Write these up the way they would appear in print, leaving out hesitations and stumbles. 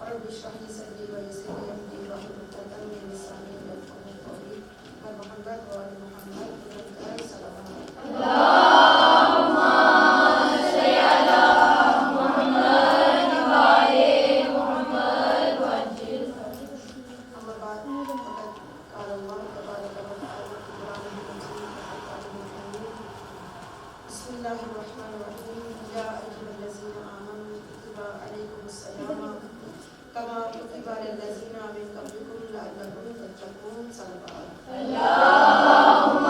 رب اشرح لي صدري ويسر لي امري واحلل عقدة من لساني يفقهوا قولي محمد وآل محمد صلوات كما كتب على الذين من قبلكم لعلكم تتقون صلوات اللهم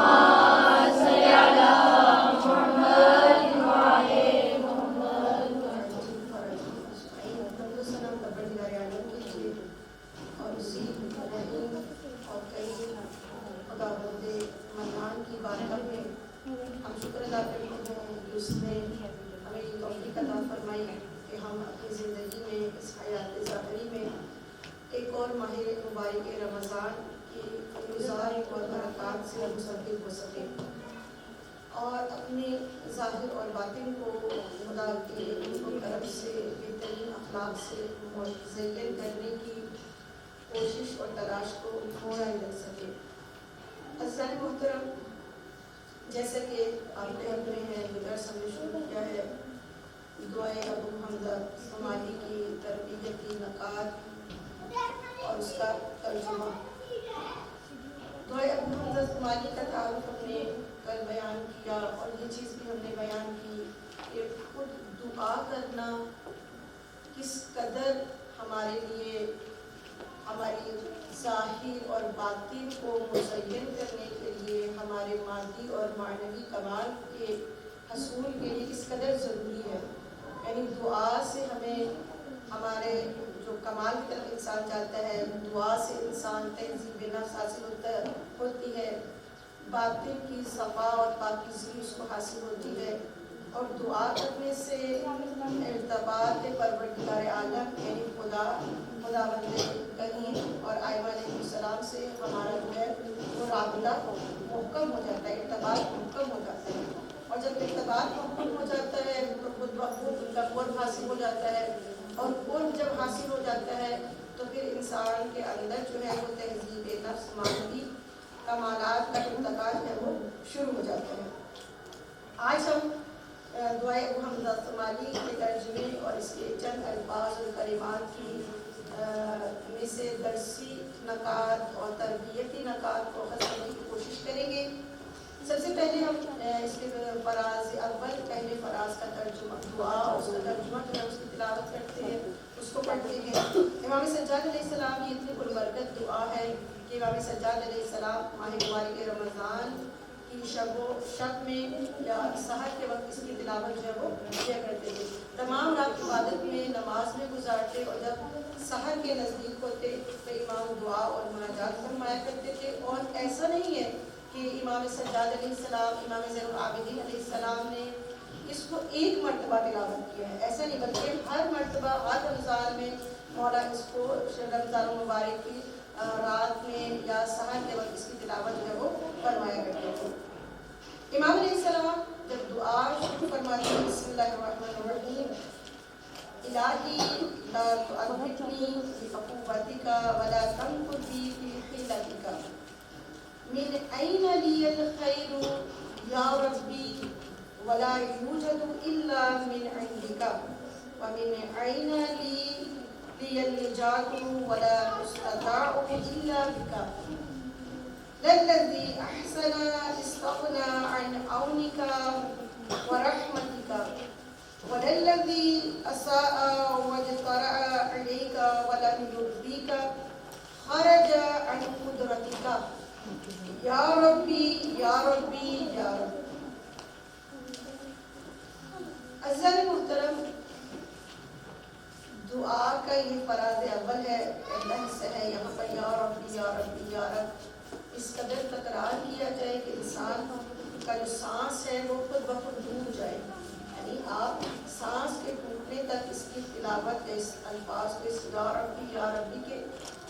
صل على محمد وعلى محمد اور اسی رحیم اور کریم خداوند منان کی بارگاہ میں ہم شکر ادا کرتے ہیں کہ اس نے ہمیں یہ توفیق عطا فرمائی کہ ہم اپنی زندگی میں اس حیات ظاہری میں ایک اور ماہ مبارک رمضان کی گزار اور برکات سے منسلک ہو سکیں اور اپنے ظاہر اور باطن کو خدا کے کرم سے بہترین اخلاق سے مزین کرنے کی کوشش اور تلاش کو تھوڑا ہی رکھ سکے. عزیزان محترم، جیسا کہ آپ نے اپنے درس میں شروع کیا ہے، دعائے ابو حمزہ صومالی کی تربیتی نکات اور اس کا ترجمہ. دعائے ابو حمزہ صومالی کا تعارف ہم نے کل بیان کیا اور یہ چیز بھی ہم نے بیان کی کہ خود دعا کرنا کس قدر ہمارے لیے ہماری ظاہر اور باطن کو مزین کرنے کے لیے، ہمارے مادی اور معنوی کمال کے حصول کے لیے کس قدر ضروری ہے. یعنی دعا سے ہمیں ہمارے جو کمال کی طرف انسان جاتا ہے، دعا سے انسان تہذیب نفس حاصل ہوتی ہے، باطن کی صفا اور پاکیزگی اس کو حاصل ہوتی ہے، اور دعا کرنے سے ارتباط پروردگار عالم یعنی خداوند کریم اور آئمہ علیہ السلام سے ہمارا جو ہے وہ رابطہ محکم ہو جاتا ہے، ارتباط محکم ہو جاتا ہے. اور جب ارتباط محکم ہو جاتا ہے تو خود بخود ان کا قرب حاصل ہو جاتا ہے، اور قرب جب حاصل ہو جاتا ہے تو پھر انسان کے اندر جو ہے وہ تہذیب نفس معنوی کمالات کا ارتقا جو ہے وہ شروع ہو جاتا ہے. آج ہم دعائے ابو حمزہ صومالی کے ترجمے اور اس کے چند الفاظ اور کلمات کی میں سے درسی نکات اور تربیتی نکات کو اخذ کرنے کی کوشش کریں گے. سب سے پہلے ہم اس کے فراز اول پہلے فراز کا ترجمہ دعا اور اس کا ترجمہ جو ہے اس کی تلاوت کرتے ہیں، اس کو پڑھتے ہیں. امام سجاد علیہ السلام کی اتنی پربرکت دعا ہے کہ امام سجاد علیہ السلام ماہ مبارک رمضان کی شب میں یا سحر کے وقت اس کی تلاوت جو ہے وہ کیا کرتے تھے. تمام رات عبادت میں نماز میں گزارتے اور جب سحر کے نزدیک ہوتے تو امام دعا اور مناجات فرمایا کرتے تھے. اور ایسا نہیں ہے کہ امام سجاد علیہ السلام، امام زین العابدین علیہ السلام نے اس کو ایک مرتبہ تلاوت کیا ہے، ایسا نہیں، بلکہ ہر مرتبہ ہر رمضان میں مولا اس کو رمضان المبارک کی رات میں یا سحر کے وقت اس کی تلاوت جو ہے وہ فرمایا کرتے تھے. امام علیہ السلام جب دعا شروع فرماتے ہیں بسم اللہ الرحمن الرحیم، الہی لا تؤدبنی بعقوبتک ولا تمکرنی فی حیلتک، من این لی الخیر یا ربی ولا یوجد الا من عندک، ومن این لی النجاة ولا تستطاع الا بک، للذی احسن استغنى عن عونک ورحمتک، وللذی اساء واجترأ علیک ولم یرضیک خرج عن قدرتک، یا ربی یا ربی یا ربی. عزیزان محترم، دعا کا یہ فراز اول ہے، پہلا حصہ ہے یہاں پر یا ربی یا ربی یا رب. اس قدر تکرار کیا جائے کہ انسان کا جو سانس ہے وہ خود بخود ڈوب جائے. یعنی آپ سانس کے ٹوٹنے تک اس کی تلاوت یا اس الفاظ کو، اس یا ربی کے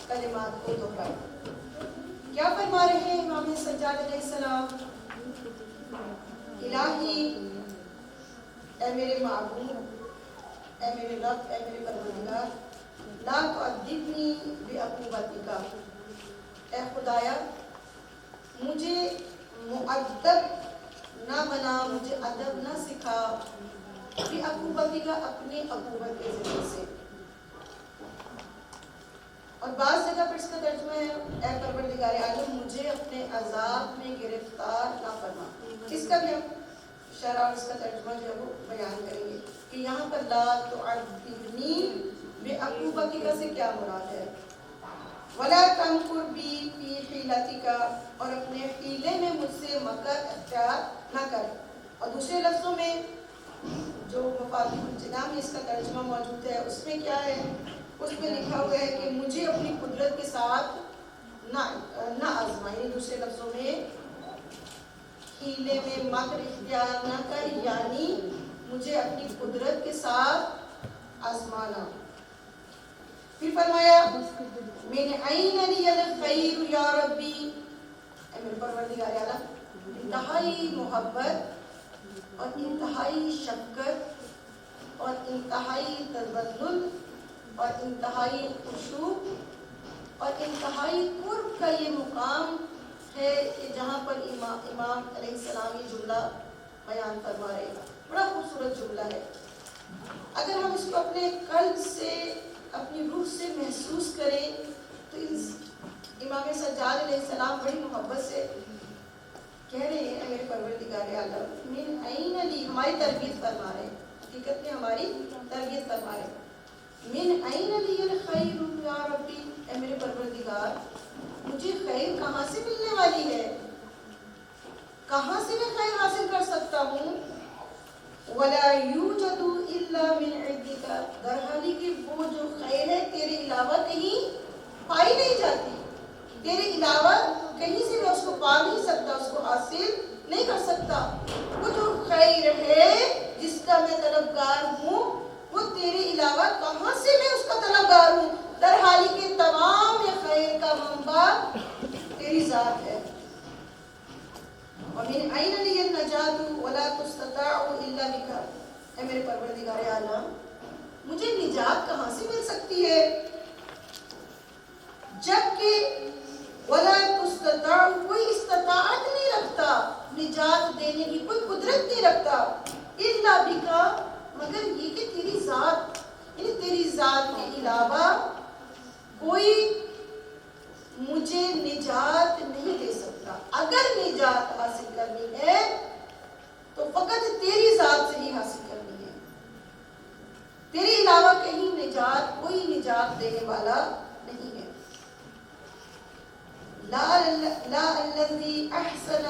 کلمات کو دہرائیں. کیا فرما رہے ہیں امام سجاد علیہ السلام؟ الہی، اے میرے معبود، اے میرے رب، اے میرے پروردگار، لا تعذبنی بعقوبتک، اے خدایا مجھے مؤدب نہ بنا، مجھے ادب نہ سکھا، بعقوبتک اپنے عقوبت کے ذریعے سے. اور بعض جگہ پر اس کا ترجمہ ہے اے پروردگار عالم مجھے اپنے عذاب میں گرفتار نہ فرما. اس کا بھی ہم شرح اور اس کا ترجمہ جو ہے وہ بیان کریں گے کہ یہاں پر لا تعذبنی بعقوبتک سے کیا مراد ہے. ولا تمکر بی فی حیلتک، اور اپنے حیلے میں مجھ سے مکر اختیار نہ کر. اور دوسرے لفظوں میں جو مفاتیح الجنان میں اس کا ترجمہ موجود ہے اس میں کیا ہے، اس میں لکھا ہوا ہے کہ مجھے اپنی قدرت کے ساتھ نہ آزما، یعنی دوسرے لفظوں میں ہیلے میں مکر اختیار نہ کر، یعنی مجھے اپنی قدرت کے ساتھ آزمانا. پھر فرمایا من این لی الخیر یا ربی، اے میرے پروردگار اعلیٰ انتہائی محبت اور انتہائی شفقت اور انتہائی تذلل اور انتہائی خشوع اور انتہائی قرب کا یہ مقام ہے کہ جہاں پر امام علیہ السلام یہ جملہ بیان فرما رہے ہیں. بڑا خوبصورت جملہ ہے. اگر ہم اس کو اپنے قلب سے اپنی روح سے محسوس کریں تو امام سجاد علیہ السلام بڑی محبت سے کہہ رہے ہیں میرے پروردگار عالم من این لی، ہماری تربیت فرما رہے ہیں، حقیقت میں ہماری تربیت فرما رہے ہیں. من این لی الخیر یا ربی، اے میرے پروردگار مجھے خیر کہاں سے ملنے والی ہے، کہاں سے میں خیر حاصل کر سکتا ہوں. ولا یوجد الا من عندک، در حالی کہ وہ جو خیر ہے تیرے علاوہ کہیں پائی نہیں جاتی، تیرے علاوہ کہیں سے میں اس کو پا نہیں سکتا، اس کو حاصل نہیں کر سکتا. وہ جو خیر ہے جس کا میں طلبگار ہوں وہ تیرے علاوہ کہاں سے میں اس کا طلبگار ہوں، در حالی کہ تمام یہ خیر کا منبع تیری ذات ہے. وَمِنْ أَيْنَ لِيَ النَّجَاةُ وَلَا تُسْتَطَاعُ إِلَّا بِكَ، اے میرے پروردگار عالم مجھے نجات کہاں سے مل سکتی ہے جبکہ وَلَا تُسْتَطَاعُ کوئی استطاعت نہیں رکھتا، نجات دینے کی کوئی قدرت نہیں رکھتا، إِلَّا بِكَ مگر یہ کہ تیری ذات، یعنی تیری ذات کے علاوہ کوئی مجھے نجات نہیں دے سکتا. اگر نجات حاصل کرنی ہے تو فقط تیری ذات سے ہی حاصل کرنی ہے، تیرے علاوہ کہیں نجات کوئی نجات دینے والا نہیں ہے. لا الذی احسن،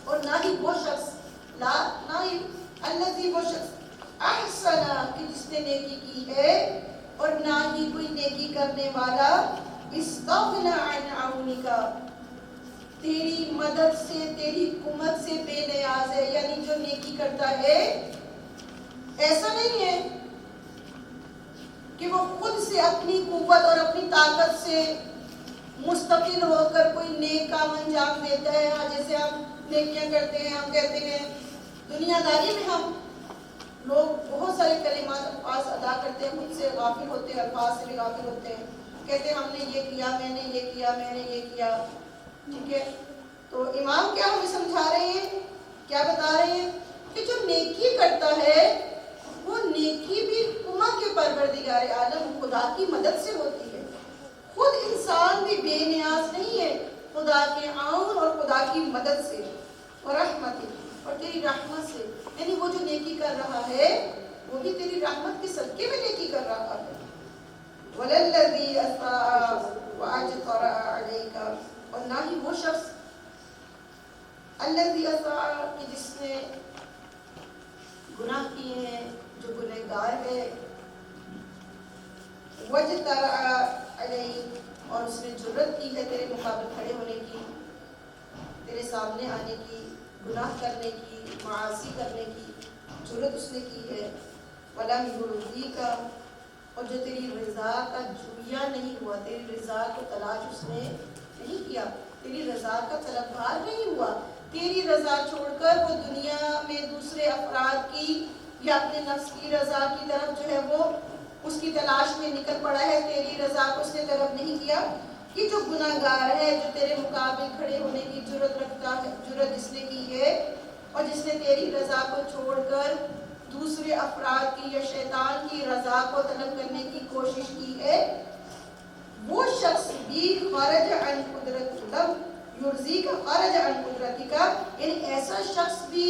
اور نہ ہی وہ شخص احسن کہ جس نے نیکی کی ہے، اور نہ ہی کوئی نیکی کرنے والا استغنى عن عونک تیری مدد سے تیری حکومت سے بے نیاز ہے. یعنی جو نیکی کرتا ہے ایسا نہیں ہے کہ وہ خود سے اپنی قوت اور اپنی طاقت سے مستقل ہو کر کوئی نیک کام انجام دیتا ہے. جیسے ہم نیکیاں کرتے ہیں، ہم کہتے ہیں دنیا داری میں ہم لوگ بہت سارے کلمات الفاظ ادا کرتے ہیں، خود سے غافل ہوتے ہیں، الفاظ سے بھی غافل ہوتے ہیں، کہتے ہیں ہم نے یہ کیا، میں نے یہ کیا، میں نے یہ کیا. ٹھیک ہے، تو امام کیا ہمیں سمجھا رہے ہیں، کیا بتا رہے ہیں کہ جو نیکی کرتا ہے وہ نیکی بھی حکومت کے پروردگار عالم خدا کی مدد سے ہوتی ہے. خود انسان بھی بے نیاز نہیں ہے، خدا کے عون اور خدا کی مدد سے، اور رحمت اور تیری رحمت سے. یعنی وہ جو نیکی کر رہا ہے وہ بھی تیری رحمت کے صدقے میں نیکی کر رہا ہے. وَلَلَّذِي أَسْرَعَ وَأَجْطَرَ عَلَيْكَ، اور نہ ہی وہ شخص الذی اسرع کہ جس نے گناہ کیے ہیں، جو گنہگار ہے، وَاجْتَرَعَ عَلَيْكَ اور اس نے جرت کی ہے تیرے مقابل کھڑے ہونے کی، تیرے سامنے آنے کی، گناہ کرنے کی، معاصی کرنے کی جرت اس نے کی ہے. وَلَمْ يُرْضِيكَ اور جو تیری رضا کا جویا نہیں ہوا، تیری رضا کو تلاش اس نے نہیں کیا، تیری رضا کا طلبگار نہیں ہوا، تیری رضا چھوڑ کر وہ دنیا میں دوسرے افراد کی یا اپنے نفس کی رضا کی طرف جو ہے وہ اس کی تلاش میں نکل پڑا ہے، تیری رضا کو اس نے طلب نہیں کیا. کہ جو گناہ گار ہے، جو تیرے مقابل کھڑے ہونے کی جرت رکھتا ہے، جرت جس نے کی ہے اور جس نے تیری رضا کو چھوڑ کر دوسرے افراد کی یا شیطان کی رضا کو طلب کرنے کی کوشش کی ہے، وہ شخص بھی خارج عن قدرت یرزی کا خارج عن قدرتی کا، یعنی ایسا شخص بھی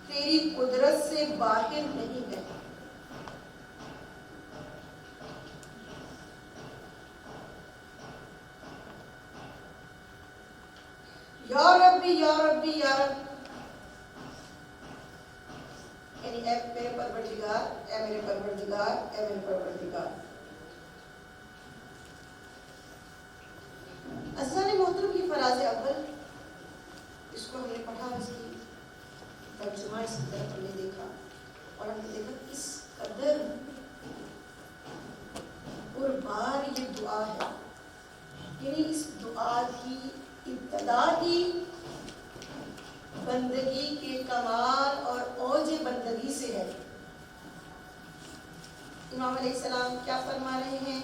تیری قدرت سے باہر نہیں ہے. یا ربی یا ربی یا رب، یعنی اے میرے پروردگار، اے میرے پروردگار، اے میرے پروردگار. عزیزان محترم، یہ فراز اول، اس کو ہم نے پڑھا، اس کی ترجمہ اس کی طرف ہم نے دیکھا اور ہم نے دیکھا کس قدر پربار یہ دعا ہے. یعنی اس دعا کی ابتدا ہی بندگی کے کمال اور اوج بندگی سے ہے. امام علیہ السلام کیا فرما رہے ہیں؟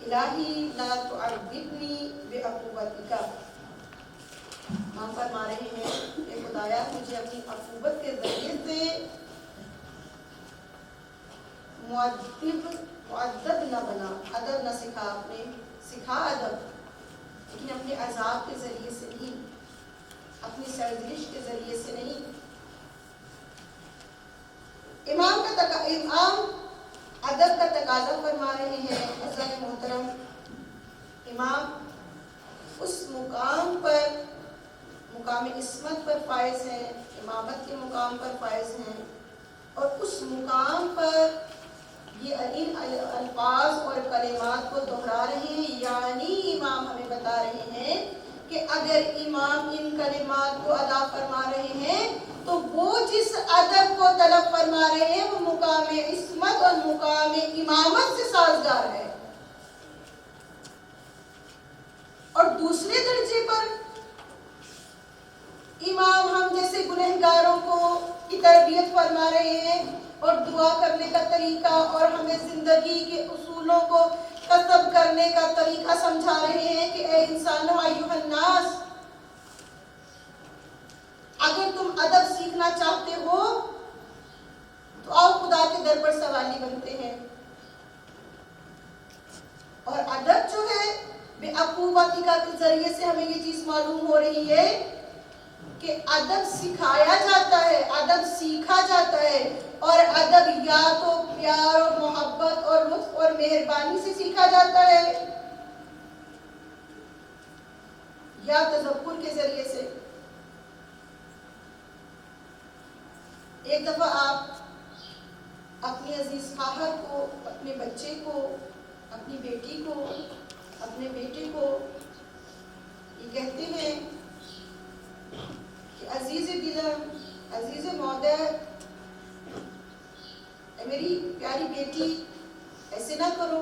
الہی لا تعذبنی بعقوبتک. ہم فرما رہے ہیں کہ خدایا مجھے اپنی عقوبت کے ذریعے سے معدب نہ بنا. ادب نہ سکھا، آپ نے سکھا ادب، لیکن اپنے عذاب کے ذریعے سے نہیں، اپنی سرزنش کے ذریعے سے نہیں. امام ادب کا تقاضا فرما رہے ہیں. عزیزان محترم، امام اس مقام پر، مقام عصمت پر فائز ہیں، امامت کے مقام پر فائز ہیں، اور اس مقام پر یہ ان الفاظ اور کلمات کو دہرا رہے ہیں. یعنی امام ہمیں بتا رہے ہیں کہ اگر امام ان کلمات کو ادا فرما رہے ہیں تو وہ جس ادب کو طلب فرما رہے ہیں وہ مقام عصمت اور مقام امامت سے سازگار ہے. اور دوسرے درجے پر امام ہم جیسے گنہگاروں کو کی تربیت فرما رہے ہیں اور دعا کرنے کا طریقہ اور ہمیں زندگی کے اصولوں کو کسب کرنے کا طریقہ سمجھا رہے ہیں کہ اے انسانو ایھا الناس، اگر تم ادب سیکھنا چاہتے ہو تو آؤ خدا کے در پر سوالی بنتے ہیں. اور ادب جو ہے بے عقوبتی کا کے ذریعے سے ہمیں یہ چیز معلوم ہو رہی ہے کہ ادب سکھایا جاتا ہے، ادب سیکھا جاتا ہے، اور ادب یا تو پیار اور محبت اور لطف اور مہربانی سے سیکھا جاتا ہے یا تذکر کے ذریعے سے. ایک دفعہ آپ اپنی عزیز خواہر کو، اپنے بچے کو، اپنی بیٹی کو، اپنے بیٹے کو یہ کہتے ہیں کہ عزیز دلم، عزیز مودع، اے میری پیاری بیٹی ایسے نہ کرو،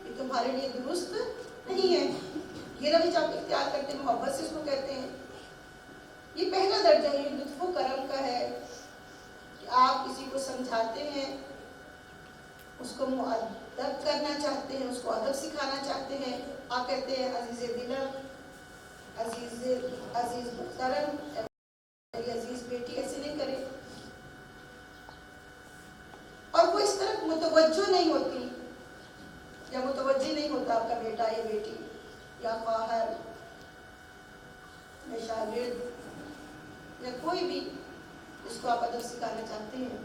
یہ تمہارے لیے درست نہیں ہے. یہ روش آپ اختیار کرتے ہیں، محبت سے اس کو کہتے ہیں. یہ پہلا درجہ یہ لطف و کرم کا ہے کہ آپ کسی کو سمجھاتے ہیں، اس کو مؤدب کرنا چاہتے ہیں، اس کو ادب سکھانا چاہتے ہیں. آپ کہتے ہیں عزیز دلم، عزیز محترم، میری عزیز بیٹی ایسے نہیں کرے. اور وہ اس طرح متوجہ نہیں ہوتی یا متوجہ نہیں ہوتا آپ کا بیٹا یا بیٹی یا خواہر یا شاگرد یا کوئی بھی جس کو آپ ادب سکھانا چاہتے ہیں،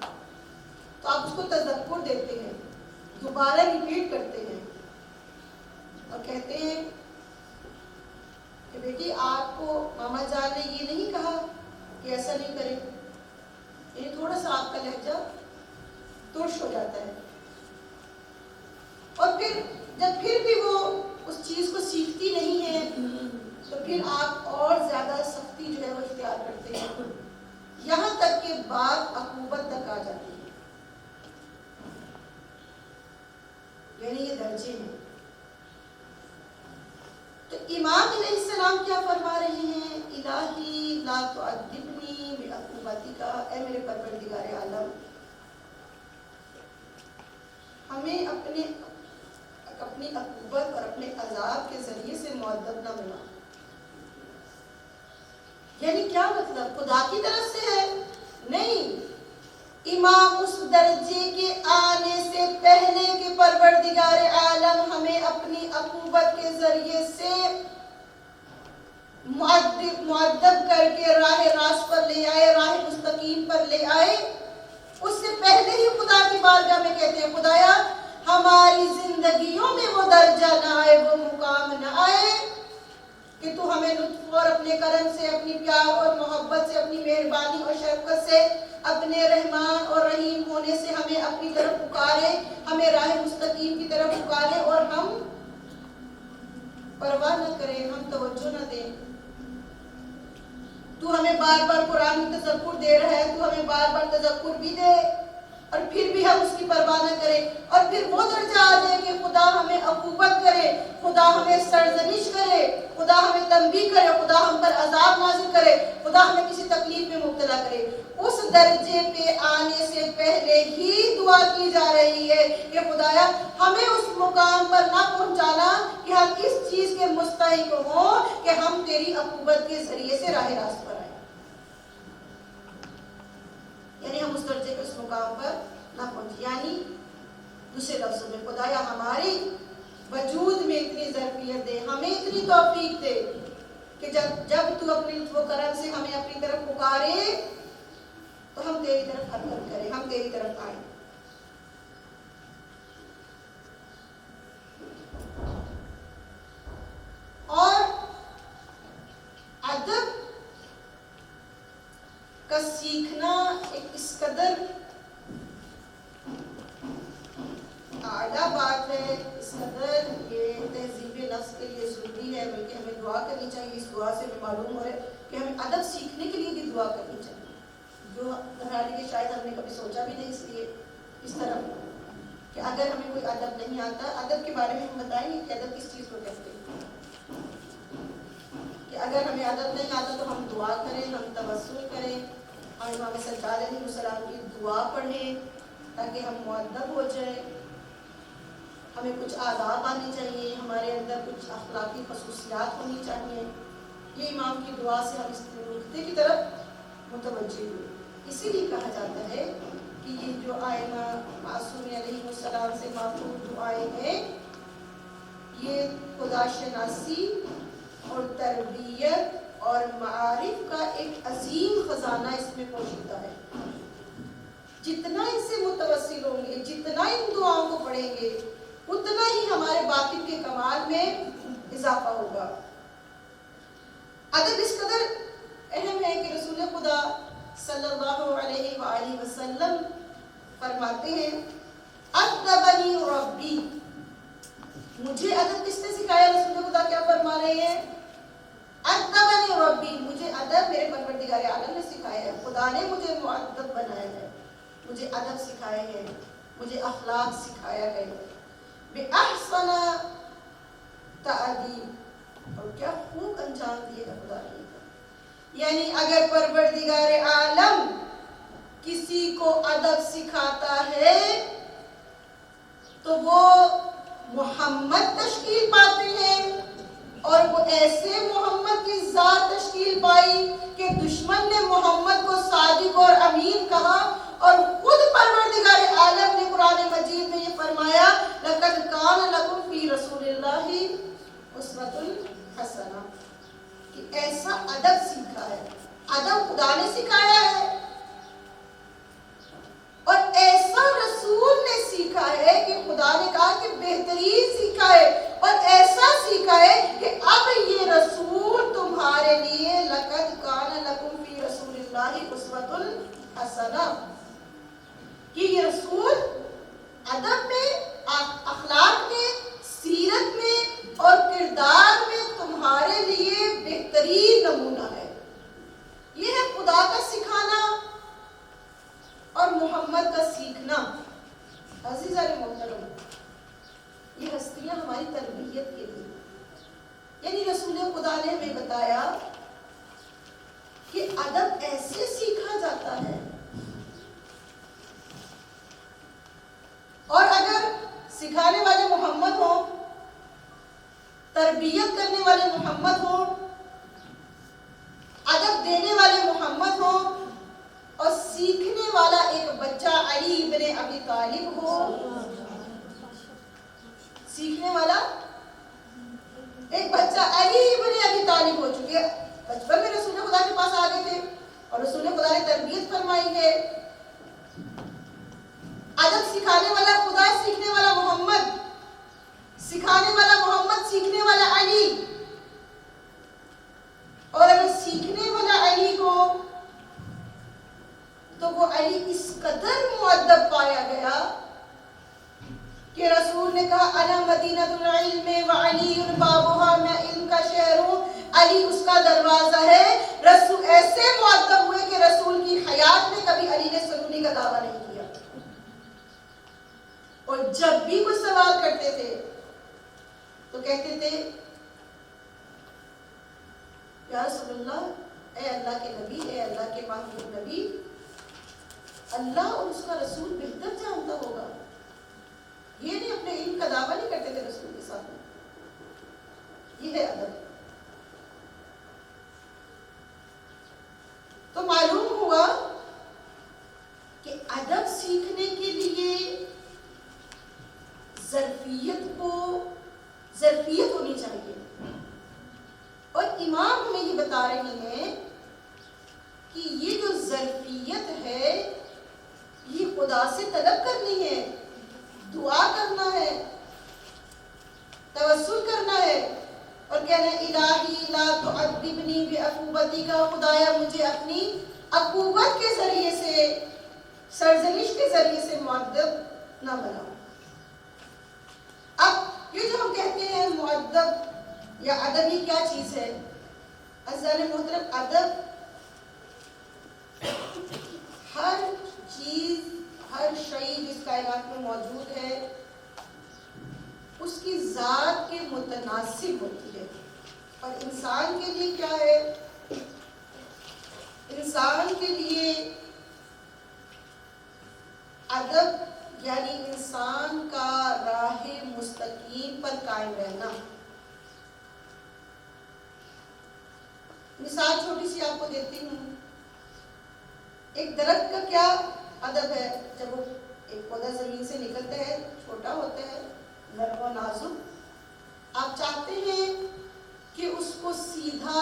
تو آپ اس کو تذکر دیتے ہیں، دوبارہ ریپیٹ کرتے ہیں اور کہتے ہیں کہ بیٹی آپ کو ماما جان نے یہ نہیں کہا کہ ایسا نہیں کرے. یعنی تھوڑا سا آپ کا لہجہ ترش ہو جاتا ہے. اور پھر جب پھر بھی وہ اس چیز کو سیکھتی نہیں ہے تو پھر آپ اور زیادہ سختی جو ہے وہ اختیار کرتے ہیں، یہاں تک کہ بات عقوبت تک آ جاتی ہے. یعنی یہ درجے ہیں. تو امام علیہ السلام کیا فرما رہے ہیں؟ الہی لا تعذبنی بعقوبتک، اے میرے پروردگار عالم ہمیں اپنی عقوبت اور اپنے عذاب کے ذریعے سے مؤدب نہ بنا. یعنی کیا مطلب؟ خدا کی طرف سے ہے؟ نہیں. امام اس درجے کے آنے سے پہلے کہ پروردگار عالم ہمیں اپنی عقوبت کے ذریعے سے مؤدب کر کے راہ راست پر لے آئے، راہ مستقیم پر لے آئے، اس سے پہلے ہی خدا کی بارگاہ میں کہتے ہیں خدایا ہماری زندگیوں میں وہ درجہ نہ آئے، وہ مقام نہ آئے کہ تو ہمیں لطف اور اپنے کرم سے، اپنی پیار اور محبت سے، اپنی مہربانی اور شفقت سے، اپنے رحمان اور رحیم ہونے سے ہمیں اپنی طرف پکارے، ہمیں راہ مستقیم کی طرف پکارے اور ہم پرواہ نہ کریں، ہم توجہ نہ دیں. تو ہمیں بار بار قرآن کی تذکر دے رہا ہے، تو ہمیں بار بار تذکر بھی دے اور پھر بھی ہم اس کی پرواہ نہ کریں، اور پھر وہ درجہ آ جائے کہ خدا ہمیں عقوبت کرے، خدا ہمیں سرزنش کرے، خدا ہمیں تنبیہ کرے، خدا ہم پر عذاب نازل کرے، خدا ہمیں کسی تکلیف میں مبتلا کرے. اس درجے پہ آنے سے پہلے ہی دعا کی جا رہی ہے کہ خدایا ہمیں اس مقام پر نہ پہنچانا کہ ہم اس چیز کے مستحق ہوں کہ ہم تیری عقوبت کے ذریعے سے راہ راست پر آئیں. یعنی ہم اس درجے پہ اس مقام پر نہ پہنچے. یعنی دوسرے لفظوں میں خدایا ہماری وجود میں اتنی ظرفیت دے، ہمیں اتنی توفیق دے کہ جب تو اپنی لطف و کرم سے ہمیں اپنی طرف پکارے تو ہم تیری طرف حرکت کریں، ہم تیری طرف آئیں. اور ادب کا سیکھنا ایک اس قدر اعلیٰ بات ہے، اس قدر یہ تہذیب نفس کے لیے ضروری ہے، بلکہ ہمیں دعا کرنی چاہیے. اس دعا سے ہمیں معلوم ہو رہا ہے کہ ہمیں ادب سیکھنے کے لیے بھی دعا کرنی چاہیے، جو کہ شاید ہم نے کبھی سوچا بھی نہیں. اس لیے اس طرح کہ اگر ہمیں کوئی ادب نہیں آتا، ادب کے بارے میں ہم بتائیں گے کہ ادب کس چیز کو کہتے ہیں. کہ اگر ہمیں ادب نہیں آتا تو ہم دعا کریں، ہم توسل کریں، ہم امام سجاد علیہ السلام کی دعا پڑھیں تاکہ ہم مؤدب ہو جائیں. ہمیں کچھ آداب آنے چاہیے، ہمارے اندر کچھ اخلاقی خصوصیات ہونی چاہیے. یہ امام کی دعا سے ہم اس نقطے کی طرف متوجہ ہوئے. اسی لیے کہا جاتا ہے کہ یہ جو آئمہ معصوم علیہ السلام سے ماخوذ دعائیں ہیں، یہ خدا شناسی اور تربیت اور معارف کا ایک عظیم خزانہ اس میں پوشیدہ ہے. جتنا ان سے متوسل ہوں گے، جتنا ان دعاؤں کو پڑھیں گے، اتنا ہی ہمارے باطن کے کمال میں اضافہ ہوگا. ادب اس قدر اہم ہے کہ رسول خدا صلی اللہ علیہ وآلہ وسلم فرماتے ہیں ادبنی ربی. مجھے ادب کس نے سکھایا؟ رسول خدا کیا فرما رہے ہیں؟ ادبنی ربی، مجھے ادب میرے پروردگار عالم نے سکھایا ہے. خدا نے مجھے مؤدب بنایا ہے، مجھے ادب سکھائے ہیں، مجھے اخلاق سکھایا ہے. بِأَحْسَنَ تَأْدِيبٍ، اور کیا خوب انجام دیا ہے خدا نے. یعنی اگر پروردگار عالم کسی کو ادب سکھاتا ہے تو وہ محمد تشکیل پاتے ہیں، اور وہ ایسے محمد کی ذات تشکیل پائی کہ دشمن نے محمد کو صادق اور امین کہا، اور خود پروردگار عالم نے قرآن مجید میں یہ فرمایا لَقَدْ كَانَ لَكُمْ فِي رَسُولِ اللَّهِ أُسْوَةٌ حَسَنَةٌ، کہ ایسا ادب سیکھا ہے. ادب خدا نے سکھایا ہے اور ایسا رسول نے سیکھا ہے کہ خدا نے کہا کہ بہترین سیکھا ہے، اور ایسا سیکھا ہے کہ اب یہ رسول تمہارے لیے لَقَدْ كَانَ لَكُمْ فِي رَسُولِ اللَّهِ أُسْوَةٌ حَسَنَةٌ، کہ یہ رسول ادب میں، اخلاق میں، سیرت میں اور کردار میں تمہارے لیے بہترین نمونہ ہے. یہ ہے خدا کا سکھانا اور محمد کا سیکھنا. عزیزان محترم، یہ ہستیاں ہماری تربیت کے لیے، یعنی رسول خدا نے ہمیں بتایا کہ ادب ایسے سیکھا جاتا ہے. اور اگر سکھانے والے محمد ہوں، تربیت کرنے والے محمد ہوں، ادب دینے والے محمد ہوں، اور سیکھنے والا ایک بچہ علی ابن ابی طالب ہو. سیکھنے والا ایک بچہ علی ابن ابی طالب ہو. چکے بچپن میں رسول خدا کے پاس آ گئے تھے اور رسول خدا نے تربیت فرمائی ہے. ادب سکھانے والا خدا، سیکھنے والا محمد، سکھانے والا محمد، سیکھنے والا علی. اور اگر سیکھنے والا علی ہو تو وہ علی اس قدر مؤدب پایا گیا کہ رسول نے کہا انا مدینۃ العلم وعلی بابها، میں علم کا شہر ہوں، علی اس کا دروازہ ہے. رسول ایسے مؤدب ہوئے کہ رسول کی حیات میں کبھی علی نے سنونی کا دعویٰ نہیں کیا. اور جب بھی کوئی سوال کرتے تھے تو کہتے تھے یا رسول اللہ، اے اللہ کے نبی، اے اللہ کے محبوب نبی، اللہ اور اس کا رسول بہتر جانتا ہوگا. یہ نہیں اپنے علم کا دعویٰ نہیں کرتے تھے رسول کے سامنے. یہ ہے ادب. تو معلوم ہوا کہ ادب سیکھنے کے لیے ظرفیت ہونی چاہیے. اور امام ہمیں یہ بتا رہے ہیں کہ یہ جو ظرفیت ہے یہ خدا سے طلب کرنی ہے، دعا کرنا ہے، توسل کرنا ہے، اور کہنا الہی لا تعذبنی بعقوبتک، خدایا مجھے اپنی عقوبت کے ذریعے سے، سرزنش کے ذریعے سے مؤدب نہ بناؤ. اب یہ جو ہم کہتے ہیں مؤدب یا ادب، یہ کیا چیز ہے؟ عزیزان محترم، ادب ہر چیز، ہر شے جس کائنات میں موجود ہے اس کی ذات کے متناسب ہوتی ہے. اور انسان کے لیے کیا ہے؟ انسان کے لیے ادب یعنی انسان کا راہ مستقیم پر قائم رہنا. مثال چھوٹی سی آپ کو دیتی ہوں. ایک درخت کا کیا ادب ہے؟ جب وہ ایک پودا زمین سے نکلتا ہے، چھوٹا ہوتا ہے، نرم و نازک، آپ چاہتے ہیں کہ اس کو سیدھا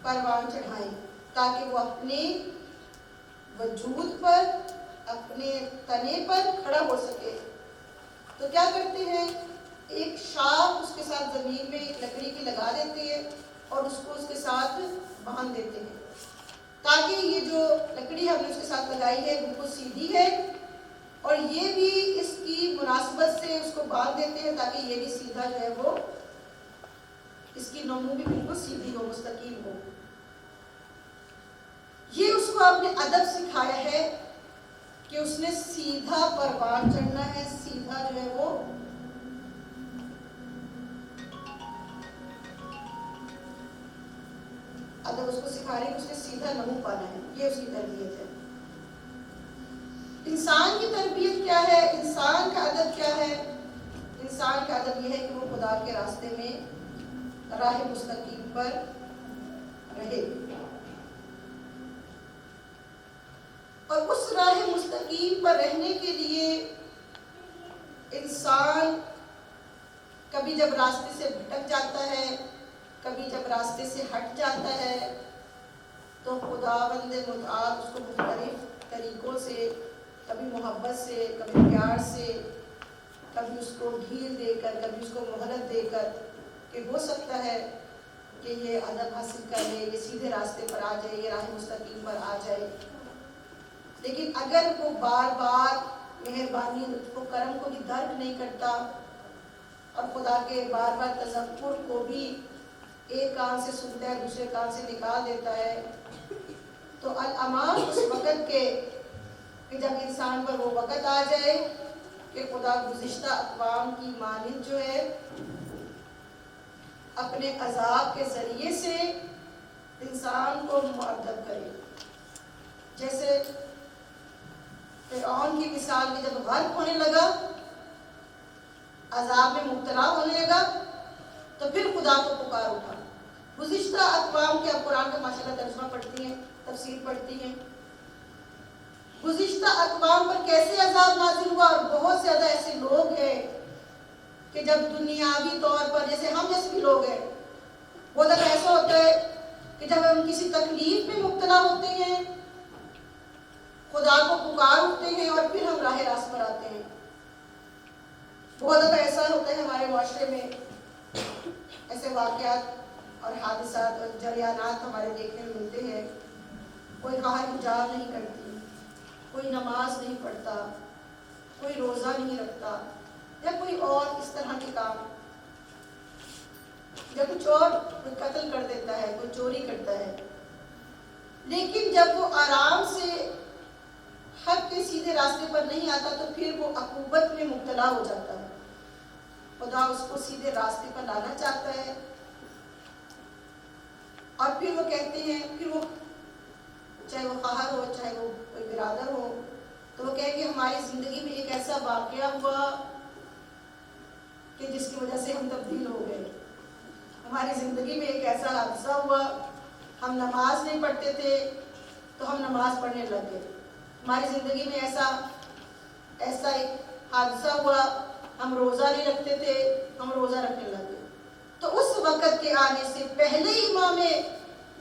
پروان چڑھائیں تاکہ وہ اپنے وجود پر، اپنے تنے پر کھڑا ہو سکے. تو کیا کرتے ہیں؟ ایک شاخ اس کے ساتھ زمین میں ایک لکڑی کی لگا دیتے ہیں اور اس کو اس کے ساتھ باندھ دیتے ہیں تاکہ یہ جو لکڑی ہم نے اس کے ساتھ لگائی ہے بالکل سیدھی ہے، اور یہ بھی اس کی مناسبت سے اس کو باندھ دیتے ہیں تاکہ یہ بھی سیدھا جو ہے وہ، اس کی نمو بھی بالکل سیدھی ہو، مستقیم ہو. یہ اس کو آپ نے ادب سکھایا ہے کہ اس نے سیدھا پروان چڑھنا ہے، سیدھا جو ہے وہ ادب اس کو سکھا رہے کہ اس نے سیدھا نمو پانا ہے. یہ اس کی تربیت ہے. انسان کی تربیت کیا ہے؟ انسان کا ادب کیا ہے؟ انسان کا ادب یہ ہے کہ وہ خدا کے راستے میں راہ مستقیم پر رہے، اور اس راہ مستقیم پر رہنے کے لیے انسان کبھی جب راستے سے بھٹک جاتا ہے، کبھی جب راستے سے ہٹ جاتا ہے، تو خداوند متعال اس کو مختلف طریقوں سے، کبھی محبت سے، کبھی پیار سے، کبھی اس کو ڈھیل دے کر، کبھی اس کو مہلت دے کر، کہ ہو سکتا ہے کہ یہ ادب حاصل کر لے، یہ سیدھے راستے پر آ جائے، یہ راہ مستقیم پر آ جائے. لیکن اگر وہ بار بار مہربانی، لطف و کرم کو بھی درک نہیں کرتا اور خدا کے بار بار تذکر کو بھی ایک کان سے سنتا ہے دوسرے کان سے نکال دیتا ہے، تو الامان اس وقت کے کہ جب انسان پر وہ وقت آ جائے کہ خدا گزشتہ اقوام کی مانند جو ہے اپنے عذاب کے ذریعے سے انسان کو مؤدب کرے. جیسے فرعون کی مثال میں جب غرق ہونے لگا عذاب میں مبتلا ہونے لگا تو پھر خدا کو پکار اٹھا. گزشتہ اقوام کے آپ قرآن کا ماشاءاللہ ترجمہ پڑھتی ہیں, تفسیر پڑھتی ہیں, گزشتہ اقوام پر کیسے عذاب نازل ہوا. اور بہت زیادہ ایسے لوگ ہیں کہ جب دنیاوی طور پر, جیسے ہم جیسے بھی لوگ ہیں, وہ جب ایسا ہوتا ہے کہ جب ہم کسی تکلیف میں مبتلا ہوتے ہیں خدا کو پکار اٹھتے ہیں اور پھر ہم راہ راست پر آتے ہیں. بہت زیادہ ایسا ہوتا ہے ہمارے معاشرے میں, ایسے واقعات اور حادثات اور جریانات ہمارے دیکھنے میں ملتے ہیں. کوئی باہر حجاب نہیں کرتی, کوئی نماز نہیں پڑھتا, کوئی روزہ نہیں رکھتا, یا کوئی اور اس طرح کے کام, یا کچھ اور, کوئی قتل کر دیتا ہے, کوئی چوری کرتا ہے. لیکن جب وہ آرام سے حق کے سیدھے راستے پر نہیں آتا تو پھر وہ عقوبت میں مبتلا ہو جاتا ہے. خدا اس کو سیدھے راستے پر لانا چاہتا ہے اور پھر وہ کہتے ہیں, پھر وہ چاہے وہ خواہر ہو چاہے وہ کوئی برادر ہو, تو وہ کہیں کہ ہماری زندگی میں ایک ایسا واقعہ ہوا کہ جس کی وجہ سے ہم تبدیل ہو گئے. ہماری زندگی میں ایک ایسا حادثہ ہوا, ہم نماز نہیں پڑھتے تھے تو ہم نماز پڑھنے لگ گئے. ہماری زندگی میں ایسا ایک حادثہ ہوا, ہم روزہ نہیں رکھتے تھے, ہم روزہ رکھنے لگے. تو اس وقت کے آنے سے پہلے امام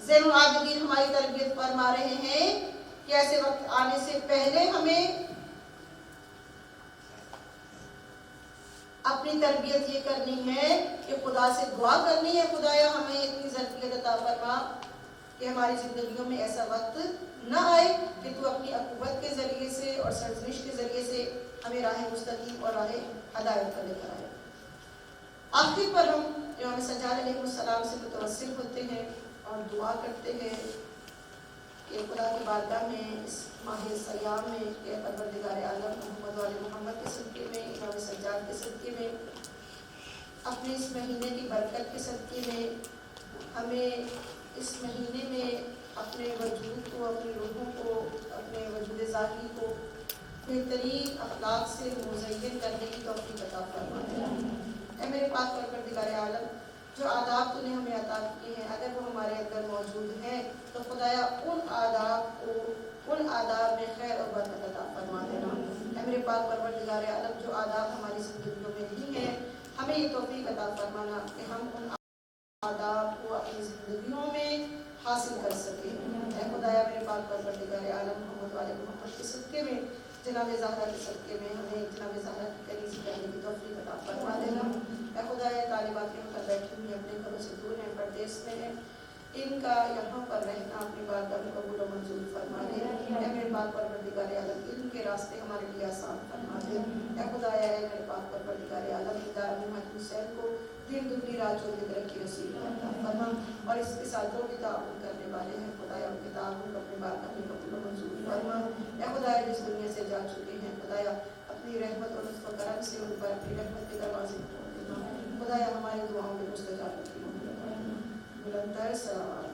زین العابدین ہماری تربیت فرما رہے ہیں کہ ایسے وقت آنے سے پہلے ہمیں اپنی تربیت یہ کرنی ہے کہ خدا سے دعا کرنی ہے, خدایا ہمیں اتنی ظرفیت عطا فرما کہ ہماری زندگیوں میں ایسا وقت نہ آئے کہ تو اپنی عقوبت کے ذریعے سے اور سرزنش کے ذریعے سے ہمیں راہ مستقیم اور راہ ہدایت پر لے کر آئے. آخر پر ہم امام سجاد علیہ السلام سے متوسل ہوتے ہیں اور دعا کرتے ہیں کہ خدا کی بارگاہ میں اس ماہ سیام میں کہ پروردگار عالم محمد و محمد کے صدقے میں, امام سجاد کے صدقے میں, اپنے اس مہینے کی برکت کے صدقے میں ہمیں اس مہینے میں اپنے وجود کو, اپنی روحوں کو, اپنے وجود ذاتی کو بہترین اخلاق سے مزین کرنے کی توفیق عطا فرمائے. اے میرے پاک پروردگار عالم, جو آداب تو نے ہمیں عطا کیے ہیں اگر وہ ہمارے اندر موجود ہیں تو خدایا ان آداب میں خیر اور برکت عطا فرما دینا. اے میرے پاک پروردگار عالم, جو آداب ہماری زندگیوں میں نہیں ہیں ہمیں یہ توفیق عطا فرمانا کہ ہم ان آداب کو اپنی زندگیوں میں حاصل کر سکیں. اے خدایا میرے پاک پروردگار عالم, محمد والے محمد کے صدقے میں, جناب زہرا کے صدقے میں ہمیں جناب زہرا کی کنیزی کرنے کی توفیق عطا فرما دینا. اے خدایا طالبات کے ہم بیٹھی ہوئی اپنے گھروں سے دور ہیں, پردیس میں ہیں, ان کا یہاں پر رہنا اپنی بارگاہ میں قبول و منظور فرما دے. اے میرے پاک پروردگار عالم, علم کے راستے ہمارے لیے آسان فرما دے. اے خدایا اے میرے پاک پروردگار عالم, محمد حسین کو دن دگنی رات چوگی ترقی نصیب فرما, اور اس کے ساتھ جو بھی تعاون کرنے والے ہیں خدایا ان کے تعاون اپنے بارگاہ میں قبول و منظور فرما. اے خدایا جس دنیا سے جا چکے ہیں خدایا اپنی رحمت اور لطف و کرم سے ان پر اپنی رحمت کے دروازے کھول دینا. خدایا ہماری دعاؤں میں مستجاب رکھنا. بلندر سلام.